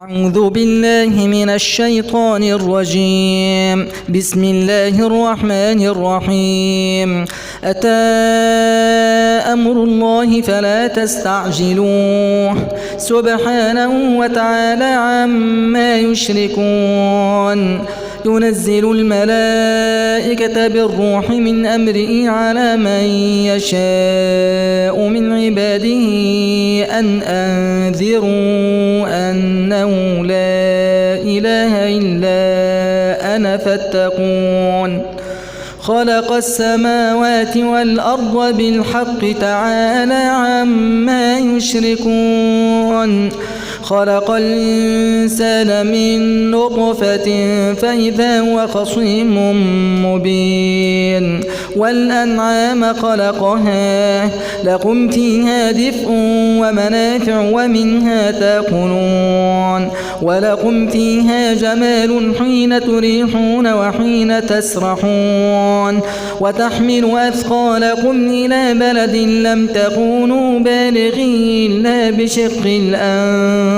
أعوذ بالله من الشيطان الرجيم. بسم الله الرحمن الرحيم. أتى أمر الله فلا تستعجلوه سبحانه وتعالى عما يشركون. ينزل الملائكة بالروح من أمره على من يشاء من عباده أن أنذروا أنه لا إله إلا أنا فاتقون. خلق السماوات والأرض بالحق تعالى عما يشركون. خلق الإنسان من نطفة فإذا هو خصيم مبين. والأنعام خلقها لكم فيها دفء ومنافع ومنها تأكلون. ولكم فيها جمال حين تريحون وحين تسرحون. وتحمل أثقالكم إلى بلد لم تكونوا بالغيه إلا بشق الأنفس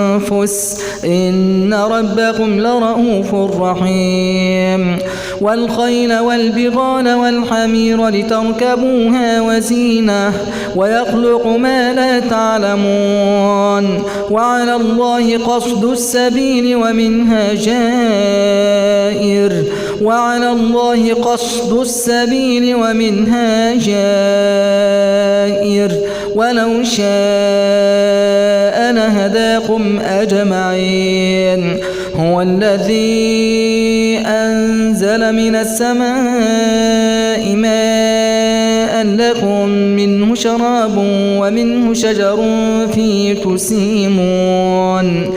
إن ربكم لرؤوف رحيم. والخيل والبغال والحمير لتركبوها وزينة ويخلق ما لا تعلمون. وعلى الله قصد السبيل ومنها جائر. وعلى الله قصد السبيل ومنها جائر ولو شاء لهداكم أجمعين. هو الذي أنزل من السماء ماء لكم منه شراب ومنه شجر فيه تسيمون.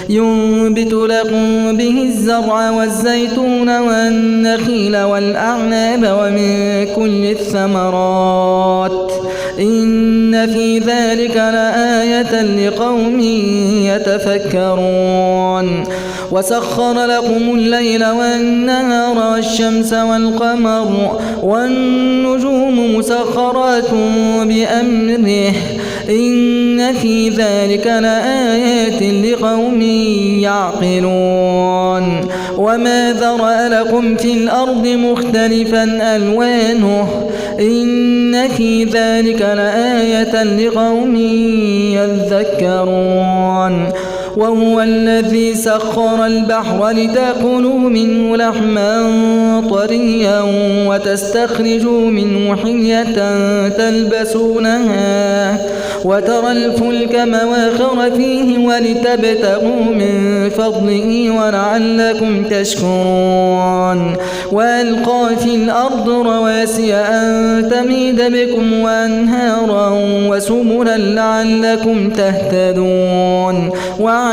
ينبت لكم به الزرع والزيتون والنخيل والأعناب ومن كل الثمرات إن في ذلك لآية لقوم يتفكرون. وسخر لكم الليل والنهار والشمس والقمر والنجوم مسخرات بأمره إن في ذلك لآيات لقوم يعقلون. وما ذرأ لكم في الأرض مختلفا ألوانه إن في ذلك لآية لقوم يذكرون. وهو الذي سخر البحر لتأكلوا منه لحما طريا وتستخرجوا منه حلية تلبسونها وترى الفلك مواخر فيه ولتبتغوا من فضله ولعلكم تشكرون. وألقى في الأرض رواسي أن تميد بكم وأنهارا وسبلا لعلكم تهتدون. وعلامات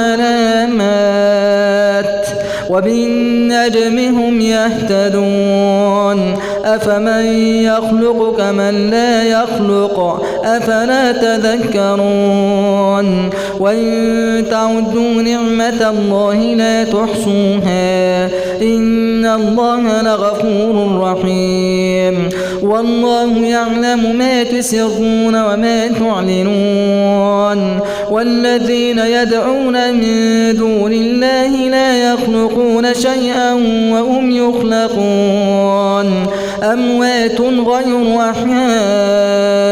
وبالنجم هم يهتدون. أفمن يخلق كمن لا يخلق أفلا تذكرون. وإن تعدوا نعمة الله لا تحصوها إن الله لغفور رحيم. والله يعلم ما تسرون وما تعلنون. والذين يدعون من دون الله لا يخلقون شيئا وهم يخلقون. أموات غير أحياء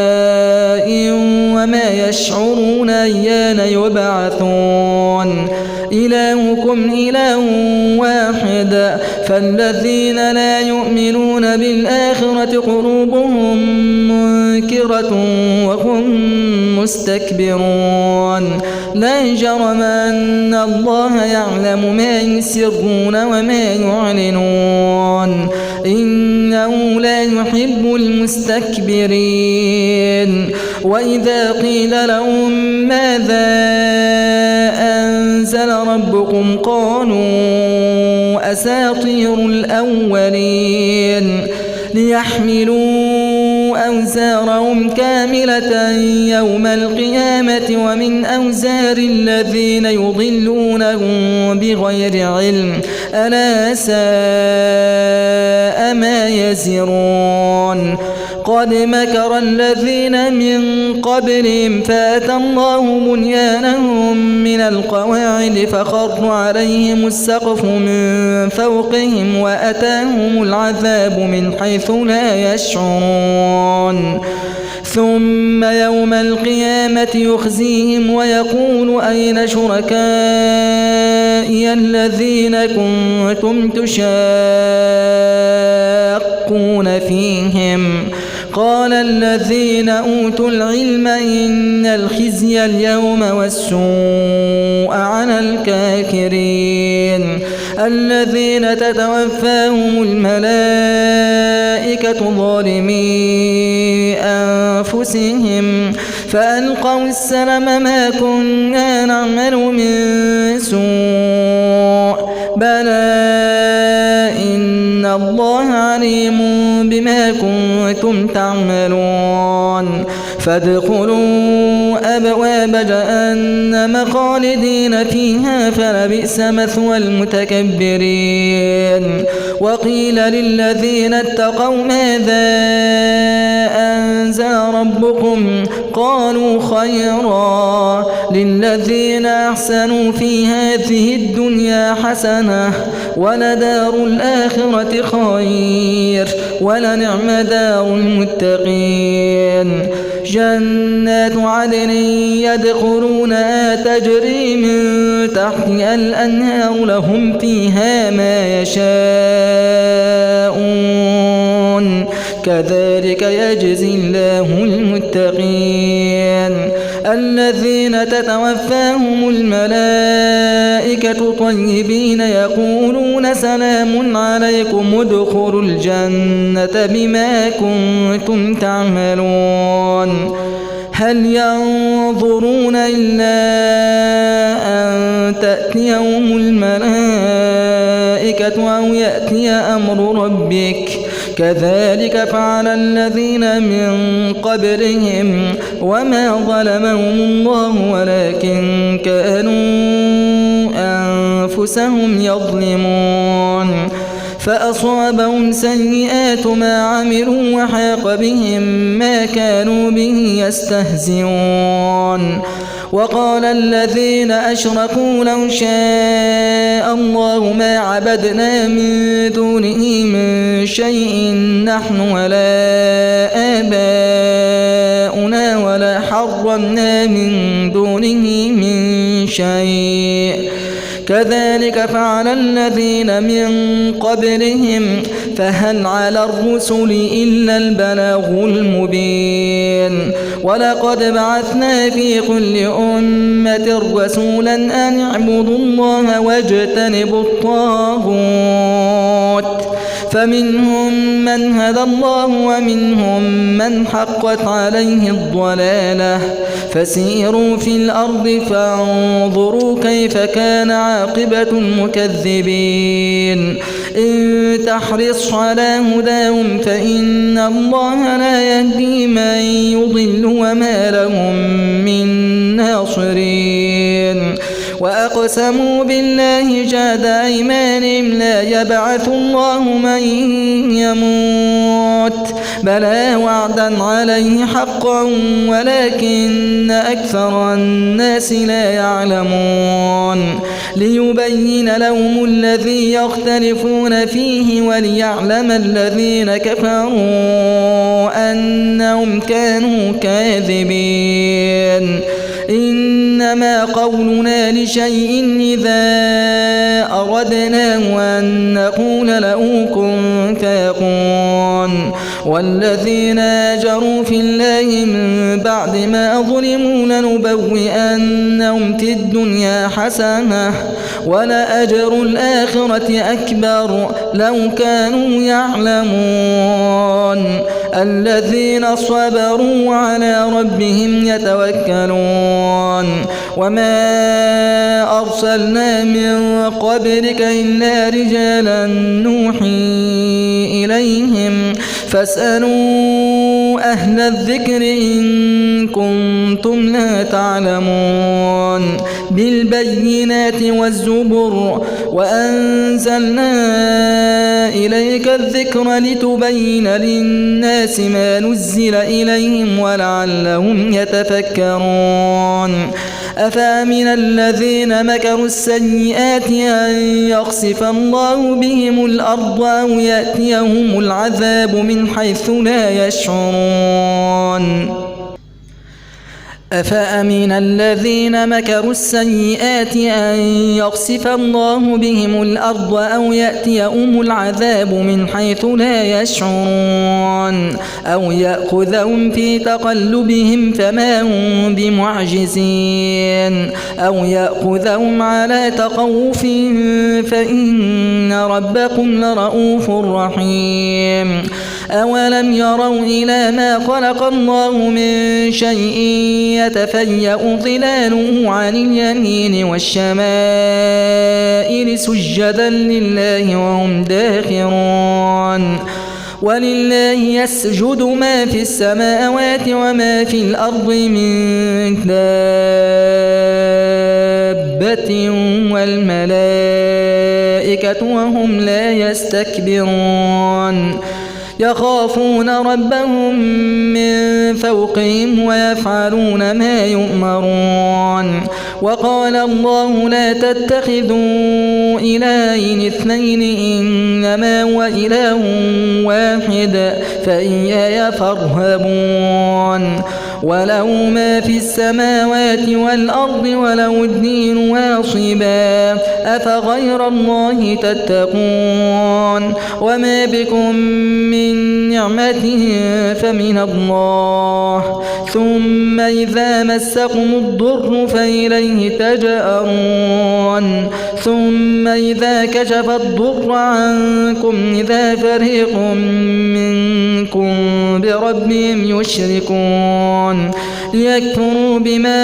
وما يشعرون أيان يبعثون. إلهكم إله واحد فالذين لا يؤمنون بالآخرة قلوبهم منكرة وهم مستكبرون. لا جرم أن الله يعلم ما يسرون وما يعلنون إنه لا يحب المستكبرين. وإذا قيل لهم ماذا أنزل ربكم قالوا أساطير الأولين ليحملوا أوزارهم كاملة يوم القيامة ومن أوزار الذين يضلونهم بغير علم ألا ساء ما يزرون. قد مكر الذين من قبلهم فأتى الله بنيانهم من القواعد فخر عليهم السقف من فوقهم وأتاهم العذاب من حيث لا يشعرون ثم يوم القيامة يخزيهم ويقول أين شركائي الذين كنتم تشاقون فيهم قال الذين أوتوا العلم إن الخزي اليوم والسوء على الكافرين الذين تتوفاهم الملائكة ظالمي أنفسهم فألقوا السلم ما كنا نعمل من سوء بلى إن الله عليم بما كنتم تعملون فادخلوا أبواب جهنم خالدين فيها فلبئس مثوى المتكبرين وقيل للذين اتقوا ماذا أنزل ربكم قالوا خيرا للذين أحسنوا في هذه الدنيا حسنة ولدار الآخرة خير ولنعم دار المتقين جنات عدن يدخلونها تجري من تحتها الأنهار لهم فيها ما يشاءون كذلك يجزي الله المتقين الذين تتوفاهم الملائكة طيبين يقولون سلام عليكم ادخلوا الجنة بما كنتم تعملون هل ينظرون إلا أن تأتيهم الملائكة أو يأتي أمر ربك كذلك فعل الذين من قبلهم وما ظلمهم الله ولكن كانوا أنفسهم يظلمون فأصابهم سيئات ما عملوا وحاق بهم ما كانوا به يستهزئون وقال الذين أشركوا لو شاء الله ما عبدنا من دونه من شيء نحن ولا آباؤنا ولا حرمنا من دونه من شيء كذلك فعل الذين من قبلهم فهل على الرسل إلا البلاغ المبين ولقد بعثنا في كل أمة رسولا أن اعبدوا الله واجتنبوا الطاغوت فمنهم من هدى الله ومنهم من حقت عليه الضلالة فسيروا في الأرض فانظروا كيف كان عاقبة المكذبين إن تحرص على هداهم فإن الله لا يهدي من يضل وما لهم من ناصرين وأقسموا بالله جهد أيمانهم لا يبعث الله من يموت بلى وعدا عليه حقا ولكن أكثر الناس لا يعلمون ليبين لهم الذي يختلفون فيه وليعلم الذين كفروا أنهم كانوا كاذبين إنما قولنا لشيء إذا أردناه أن نقول له كن فيكون والذين هاجروا في الله من بعد ما ظلموا لنبوئنهم في الدنيا حسنة ولأجر الآخرة أكبر لو كانوا يعلمون الذين صبروا على ربهم يتوكلون وما أرسلنا من قبلك إلا رجالا نوحي إليهم فاسألوا أهل الذكر إن كنتم لا تعلمون بالبينات والزبر وأنزلنا إليك الذكر لتبين للناس ما نزل إليهم ولعلهم يتفكرون أفأمن الذين مكروا السيئات أن يخسف الله بهم الأرض أو يأتيهم العذاب من حيث لا يشعرون أفأمن الذين مكروا السيئات أن يخسف الله بهم الأرض أو يأتيهم العذاب من حيث لا يشعرون أو يأخذهم في تقلبهم فما هم بمعجزين أو يأخذهم على تخوف فإن ربكم لرؤوف رحيم أولم يروا إلى ما خلق الله من شيء يتفيأ ظلاله عن اليمين والشمائل سجدا لله وهم داخرون ولله يسجد ما في السماوات وما في الأرض من دابة والملائكة وهم لا يستكبرون يخافون ربهم من فوقهم ويفعلون ما يؤمرون وقال الله لا تتخذوا إلهين اثنين إنما هو إله واحد فإياي فارهبون وله ما في السماوات والأرض وله الدين واصبا أفغير الله تتقون وما بكم من نعمة فمن الله ثم إذا مسكم الضر فإليه تجأرون ثم إذا كشف الضر عنكم إذا فريق منكم بربهم يشركون ليكفروا بما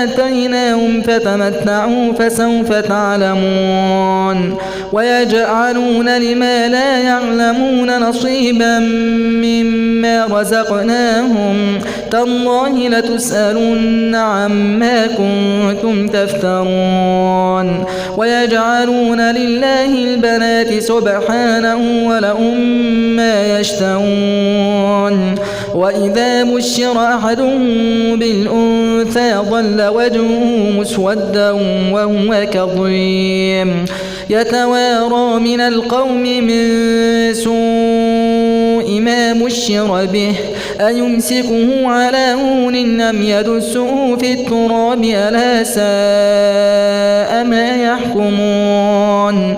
آتيناهم فتمتعوا فسوف تعلمون ويجعلون لما لا يعلمون نصيبا مما رزقناهم تالله لتسألن عما كنتم تفترون ويجعلون لله البنات سبحانه ولهم ما يشتهون وإذا بشر أحدهم بالأنثى ظل وجهه مسودا وهو كظيم يتوارى من القوم من سوء ما بشر به أيمسكه على هون أم يدسه في التراب ألا ساء ما يحكمون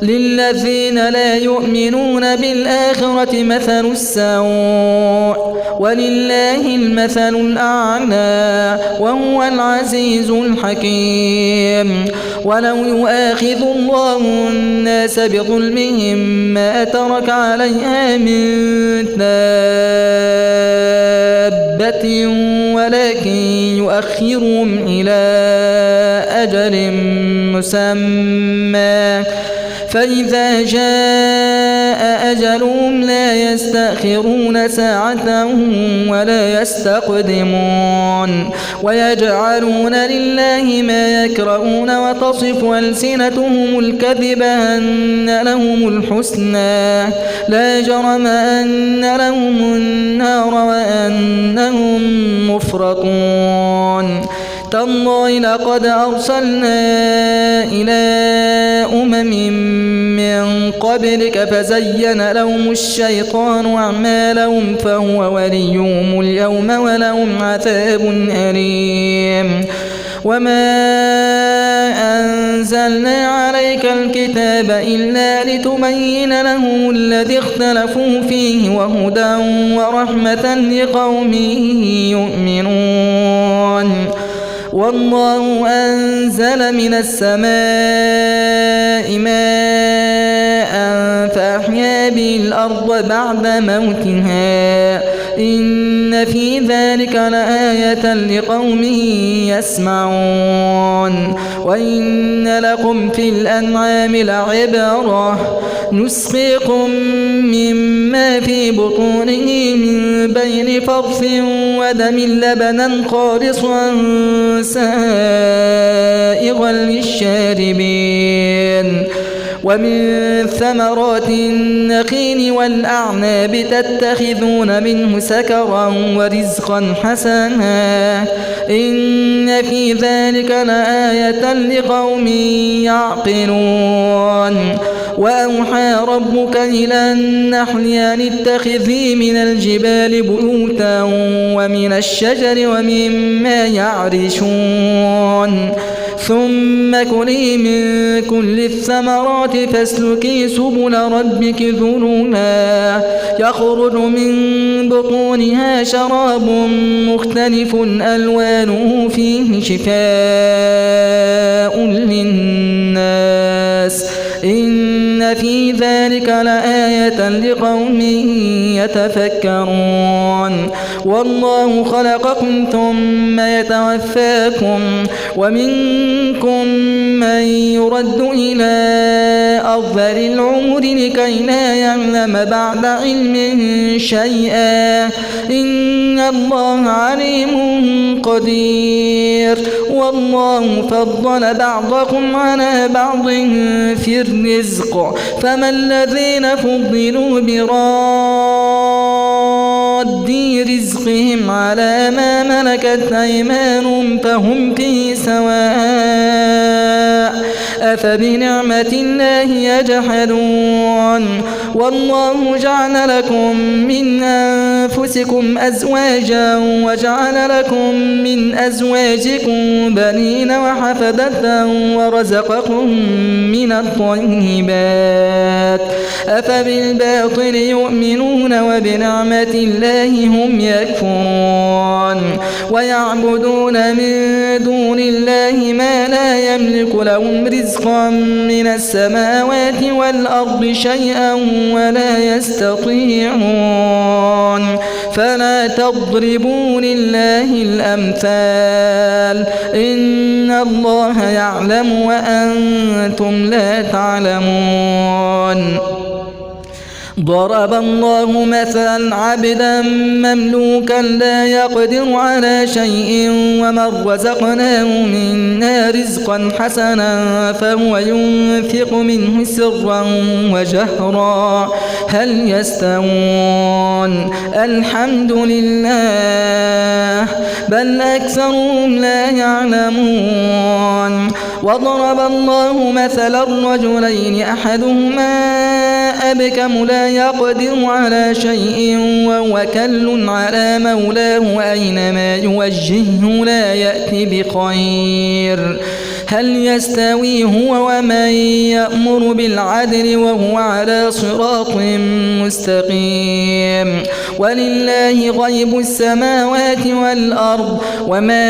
للذين لا يؤمنون بالآخرة مثل السوء ولله المثل الأعلى وهو العزيز الحكيم ولو يؤاخذ الله الناس بظلمهم ما ترك عليها من دابة ولكن يؤخرهم إلى أجل مسمى فإذا جاء أجلهم لا يستأخرون ساعة ولا يستقدمون ويجعلون لله ما يكرهون وتصف ألسنتهم الكذب أن لهم الحسنى لا جرم أن لهم النار وأنهم مفرطون تالله لقد أرسلنا إلى من قبلك فزين لهم الشيطان أعمالهم فهو وليهم اليوم ولهم عذاب أليم وما أنزلنا عليك الكتاب إلا لتبين لهم الذي اختلفوا فيه وهدى ورحمة لقوم يؤمنون والله أنزل من السماء ماء فأحيا به الأرض بعد موتها إن في ذلك لآية لقوم يسمعون وإن لكم في الأنعام لعبرة نسقيكم مما في بطونه من بين فرث ودم لبنا خالصا سائغا للشاربين ومن ثمرات النخيل والأعناب تتخذون منه سكرا ورزقا حسنا إن في ذلك لآية لقوم يعقلون وأوحى ربك إلى النحل أن اتخذي من الجبال بيوتا ومن الشجر ومما يعرشون ثم كلي من كل الثمرات فاسلكي سبل ربك ذللا يخرج من بطونها شراب مختلف ألوانه فيه شفاء للناس إن في ذلك لآية لقوم يتفكرون والله خلقكم ثم يتوفاكم ومنكم من يرد إلى أرذل العمر لكي لا يعلم بعد علم شيئا إن الله عليم قدير والله فضل بعضكم على بعض في الرزق فما الذين فضلوا براد رزقهم على ما ملكت أيمانهم فهم فيه سواء أفبنعمة الله يجحدون والله جعل لكم من أنفسكم أزواجا وجعل لكم من أزواجكم بنين وحفدة ورزقكم من الطيبات أفبالباطل يؤمنون وبنعمة الله هم يكفرون ويعبدون من دون الله ما لا يملك لهم رزقا من السماوات والأرض شيئا ولا يستطيعون فلا تضربوا لله الأمثال إن الله يعلم وأنتم لا تعلمون ضرب الله مثلا عبدا مملوكا لا يقدر على شيء ومن رزقناه منا رزقا حسنا فهو ينفق منه سرا وجهرا هل يستوون الحمد لله بل أكثرهم لا يعلمون وضرب الله مثلا رجلين أحدهما أبكم لا يقدر على شيء وهو كل على مولاه أينما يوجهه لا يأتي بخير هل يستوي هو ومن يأمر بالعدل وهو على صراط مستقيم ولله غيب السماوات والأرض وما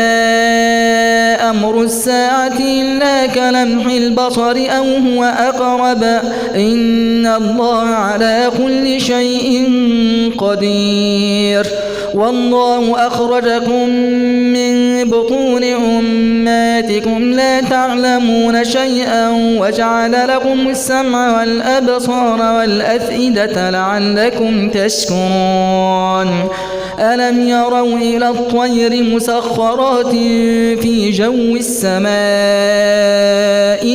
أمر الساعة إلا كلمح البصر أو هو أقرب إن الله على كل شيء قدير والله أخرجكم من بطون أمهاتكم لا تعلمون شيئا وجعل لكم السمع والأبصار والأفئدة لعلكم تشكرون ألم يروا إلى الطير مسخرات في جو السماء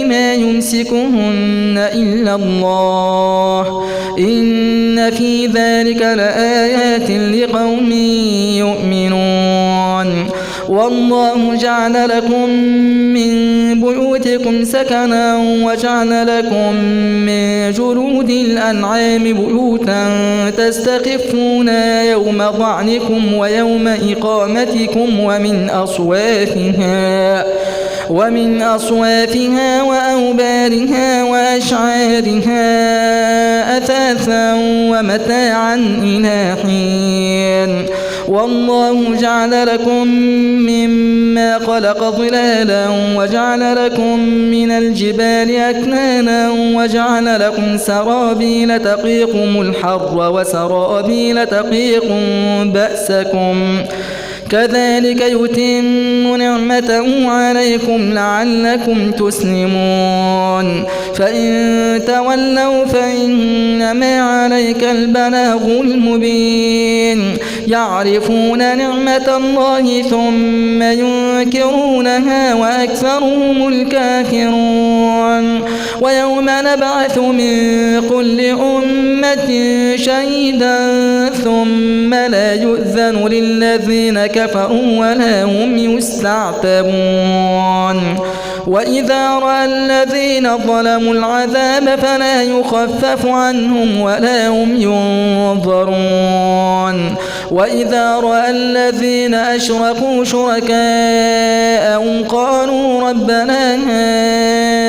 ما يمسكهن إلا الله إن في ذلك لآيات لقوم يؤمنون والله جعل لكم من بيوتكم سكنا وجعل لكم من جلود الأنعام بيوتا تستخفون يوم ظعنكم ويوم إقامتكم ومن أصوافها وأوبارها وأشعارها أثاثا ومتاعا إلى حين والله جعل لكم مما خلق ظلالا وجعل لكم من الجبال أكنانا وجعل لكم سرابيل تقيكم الحر وسرابيل تقيكم بأسكم كذلك يتم نعمته عليكم لعلكم تسلمون فإن تولوا فإنما عليك البلاغ المبين يعرفون نعمة الله ثم ينكرونها وأكثرهم الكافرون ويوم نبعث من كل أمة شهيدا ثم لا يؤذن للذين كفروا ولا هم يستعتبون وإذا رأى الذين ظلموا العذاب فلا يخفف عنهم ولا هم ينظرون وإذا رأى الذين أشركوا شركاءهم قالوا ربنا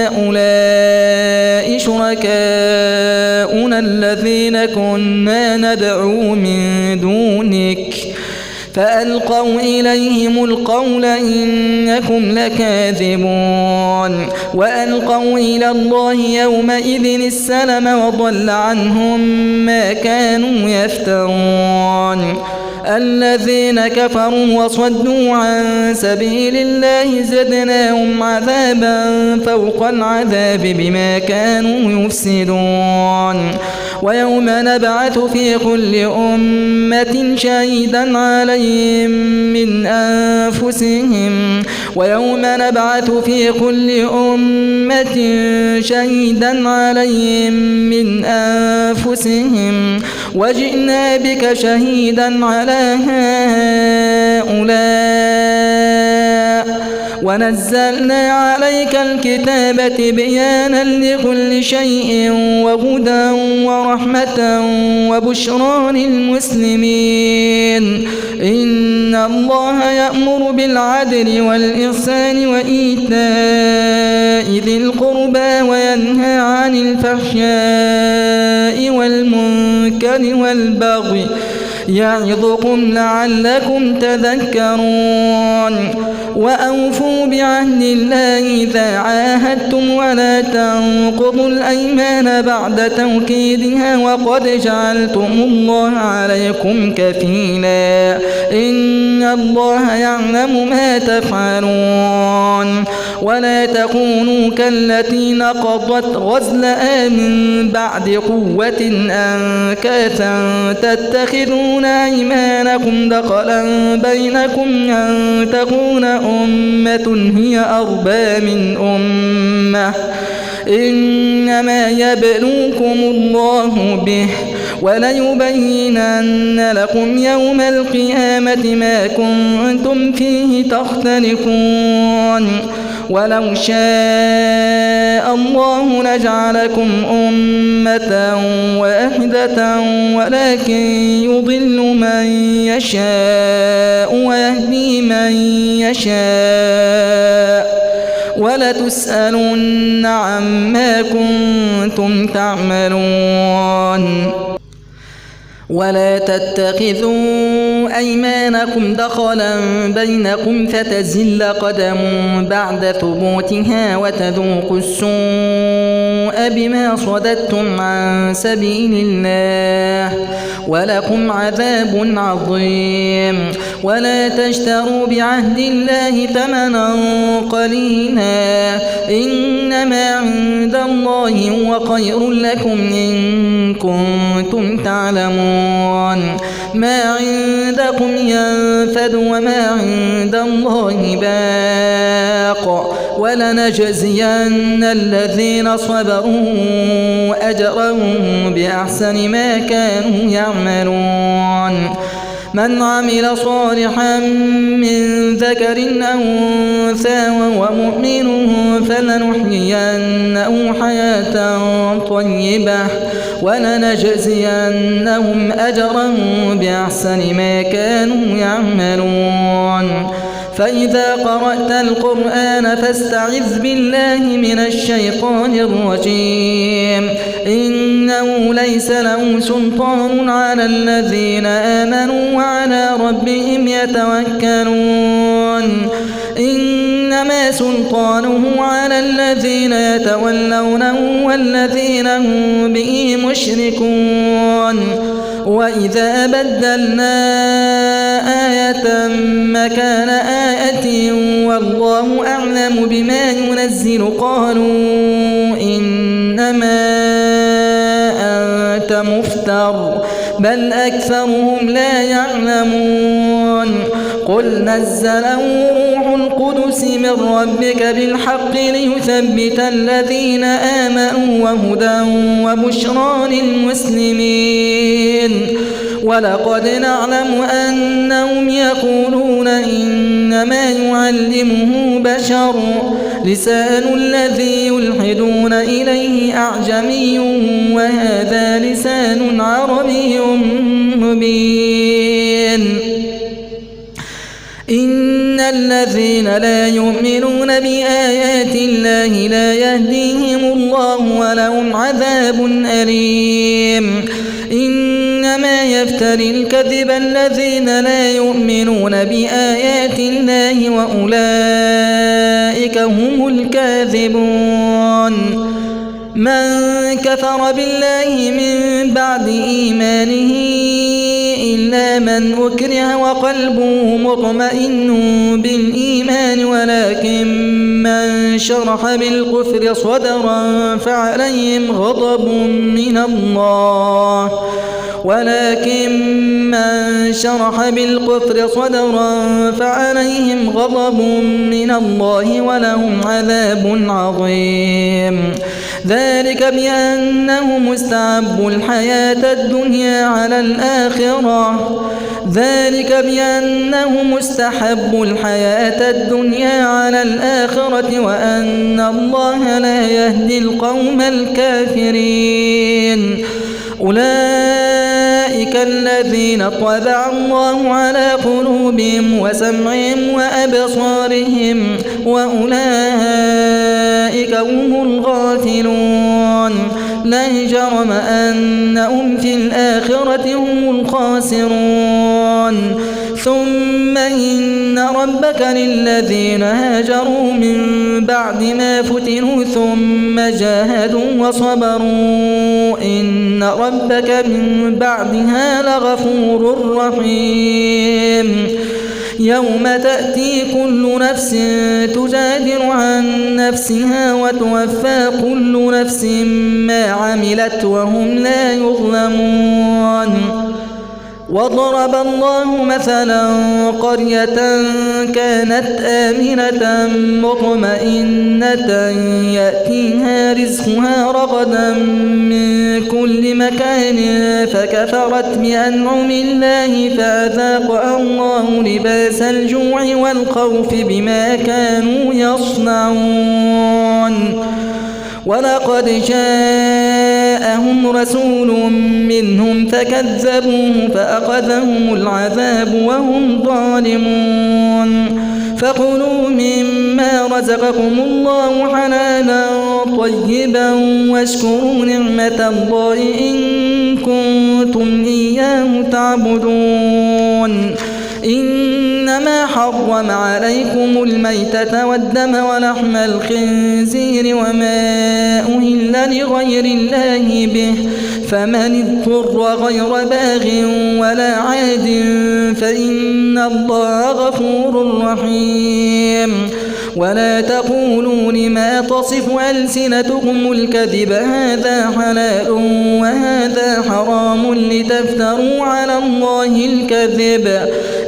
هؤلاء شركاؤنا الذين كنا ندعو من دونك فألقوا إليهم القول إنكم لكاذبون وألقوا إلى الله يومئذ السلم وضل عنهم ما كانوا يفترون الذين كفروا وصدوا عن سبيل الله زدناهم عذابا فوق العذاب بما كانوا يفسدون ويوم نبعث في كل أمة شهيدا عليهم من أنفسهم ويوم نبعث في كل أمة شهيدا عليهم من أنفسهم وجئنا بك شهيدا على هؤلاء ونزلنا عليك الكتاب بيانا لكل شيء وهدى ورحمة وبشرى للمسلمين إن الله يأمر بالعدل والإحسان وإيتاء ذي القربى وينهى عن الفحشاء والمنكر والبغي يعظكم لعلكم تذكرون وأوفوا بعهد الله إذا عاهدتم ولا تنقضوا الأيمان بعد توكيدها وقد جعلتم الله عليكم كفيلا إن الله يعلم ما تفعلون ولا تكونوا كالتي نقضت غزلها من بعد قوة أنكاثا تتخذون أيمانكم دخلا بينكم أن تكون أمة هي أربى من أمة إنما يبلوكم الله به وليبينن لكم يوم القيامة ما كنتم فيه تختلفون ولو شاء الله لجعلكم أمة واحدة ولكن يضل من يشاء ويهدي من يشاء ولتسألن عما كنتم تعملون ولا تتخذوا أيمانكم دخلا بينكم فتزل قدم بعد ثبوتها وتذوقوا السوء بما صددتم عن سبيل الله ولكم عذاب عظيم ولا تشتروا بعهد الله ثمنا قليلا إنما عند الله هو خير لكم إن كنتم تعلمون ما عندكم ينفد وما عند الله باق ولنجزين الذين صبروا أجرهم بأحسن ما كانوا يعملون من عمل صالحا من ذكر أو أنثى وهو مؤمن فلنحيينه حياة طيبة ولنجزينهم أجرا بأحسن ما كانوا يعملون فإذا قرأت القرآن فاستعذ بالله من الشيطان الرجيم إنه ليس له سلطان على الذين آمنوا وعلى ربهم يتوكلون إنما سلطانه على الذين يتولونه والذين هم به مشركون وإذا بدلنا آية مكان آية والله أعلم بما ينزل قالوا إنما أنت مفتر بل أكثرهم لا يعلمون قل نزله روح القدس من ربك بالحق ليثبت الذين آمنوا وهدى وبشرى للمسلمين ولقد نعلم أنهم يقولون إنما يعلمه بشر لسان الذي يلحدون إليه أعجمي وهذا لسان عربي مبين إن الذين لا يؤمنون بآيات الله لا يهديهم الله ولهم عذاب أليم إنما يفتري الكذب الذين لا يؤمنون بآيات الله وأولئك هم الكاذبون من كفر بالله من بعد إيمانه إلا من أكره وقلبه مطمئن بالإيمان ولكن من شرح بالكفر صدرا فعليهم غضب من الله ولهم عذاب عظيم ذلك بأنهم استحبوا الحياة الدنيا على الآخرة وأن الله لا يهدي القوم الكافرين أولئك الذين طبع الله على قلوبهم وسمعهم وأبصارهم وأولئك هم الغافلون لا جرم أنهم في الآخرة هم الخاسرون ثم إن ربك للذين هاجروا من بعد ما فتنوا ثم جاهدوا وصبروا إن ربك من بعدها لغفور رحيم يوم تأتي كل نفس تجادل عن نفسها وتوفى كل نفس ما عملت وهم لا يظلمون وضرب الله مثلا قرية كانت آمنة مطمئنة يأتيها رزقها رغدا من كل مكان فكفرت بأنعم الله فأذاقها الله لباس الجوع والخوف بما كانوا يصنعون ولقد جاءهم رسول منهم فكذبوه فأخذهم العذاب وهم ظالمون فكلوا مما رزقكم الله حلالا طيبا واشكروا نعمة الله إن كنتم إياه تعبدون إنما حرم عليكم الميتة والدم ولحم الخنزير وما أهل لغير الله به فمن اضطر غير باغ ولا عاد فإن الله غفور رحيم ولا تقولوا لما تصف ألسنتكم الكذب هذا حلال وهذا حرام لتفتروا على الله الكذب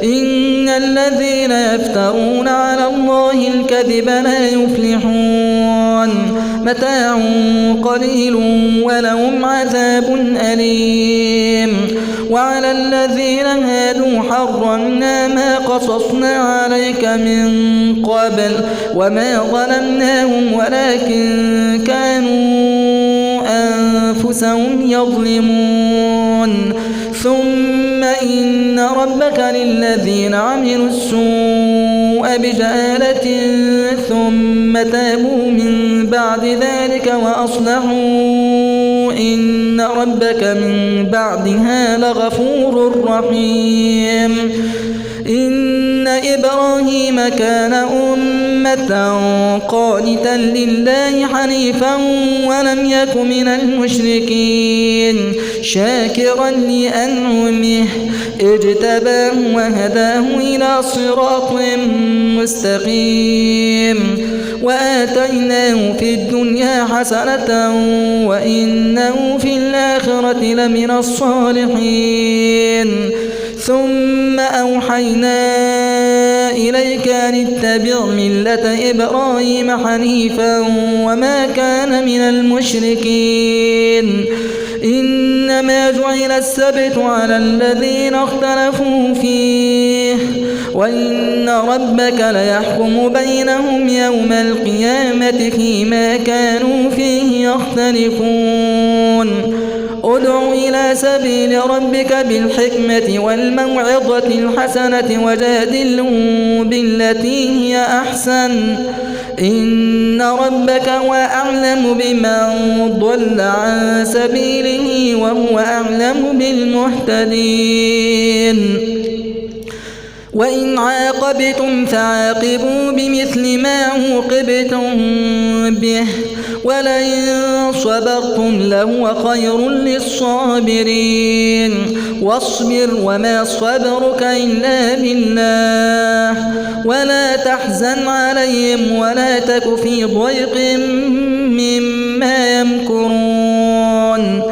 إن الذين يفترون على الله الكذب لا يفلحون متاع قليل ولهم عذاب أليم وعلى الذين هادوا حرمنا ما قصصنا عليك من قبل وما ظلمناهم ولكن كانوا أنفسهم يظلمون ثم إن ربك للذين عملوا السوء السوء بجهالة ثم تابوا من بعد ذلك وأصلحوا إن ربك من بعدها لغفور رحيم. إن إبراهيم كان أمة قانتا لله حنيفا ولم يك من المشركين شاكرا لأنعمه اجتباه وهداه إلى صراط مستقيم وآتيناه في الدنيا حسنة وإنه في الآخرة لمن الصالحين. ثم أوحينا إليك أن اتبع ملة إبراهيم حنيفا وما كان من المشركين. إنما جعل السبت على الذين اختلفوا فيه وإن ربك ليحكم بينهم يوم القيامة فيما كانوا فيه يختلفون. ادع إلى سبيل ربك بالحكمة والموعظة الحسنة وجادلهم بالتي هي أحسن إن ربك هو أعلم بمن ضل عن سبيله وهو أعلم بالمهتدين. وإن عاقبتم فعاقبوا بمثل ما عوقبتم به ولئن صبرتم لهو خير للصابرين. واصبر وما صبرك إلا بالله ولا تحزن عليهم ولا تك في ضيق مما يمكرون.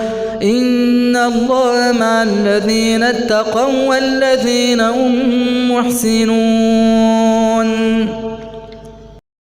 إن الله مع الذين اتقوا والذين هم محسنون.